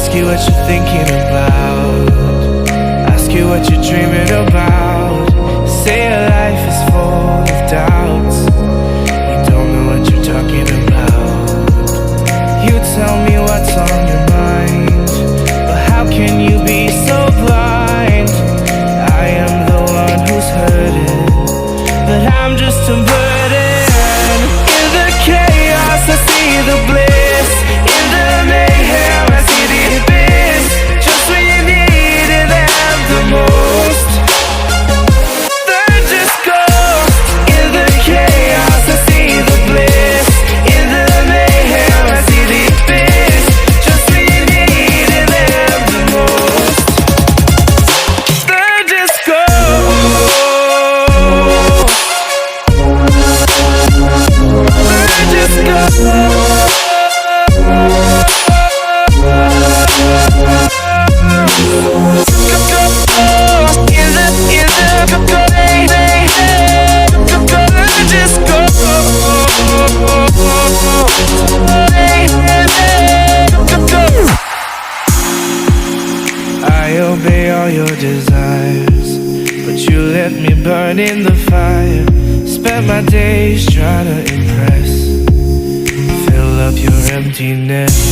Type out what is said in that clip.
Ask you what you're thinking about, ask you what you're dreaming about. Say your life is full of doubts, you don't know what you're talking about. You tell me what's on your mind, but how can you be so blind? I am the one who's hurting, but I'm just a burden. In the chaos I see the bliss, in the mayhem I see the abyss. Just when you needed them the most, they're just ghosts. In the chaos I see the bliss, in the mayhem I see the abyss. Just when you needed them the most, they're just ghosts. They're just ghosts. I obey all your desires, but you let me burn in the fire. Spent my days trying to impress, fill up your emptiness.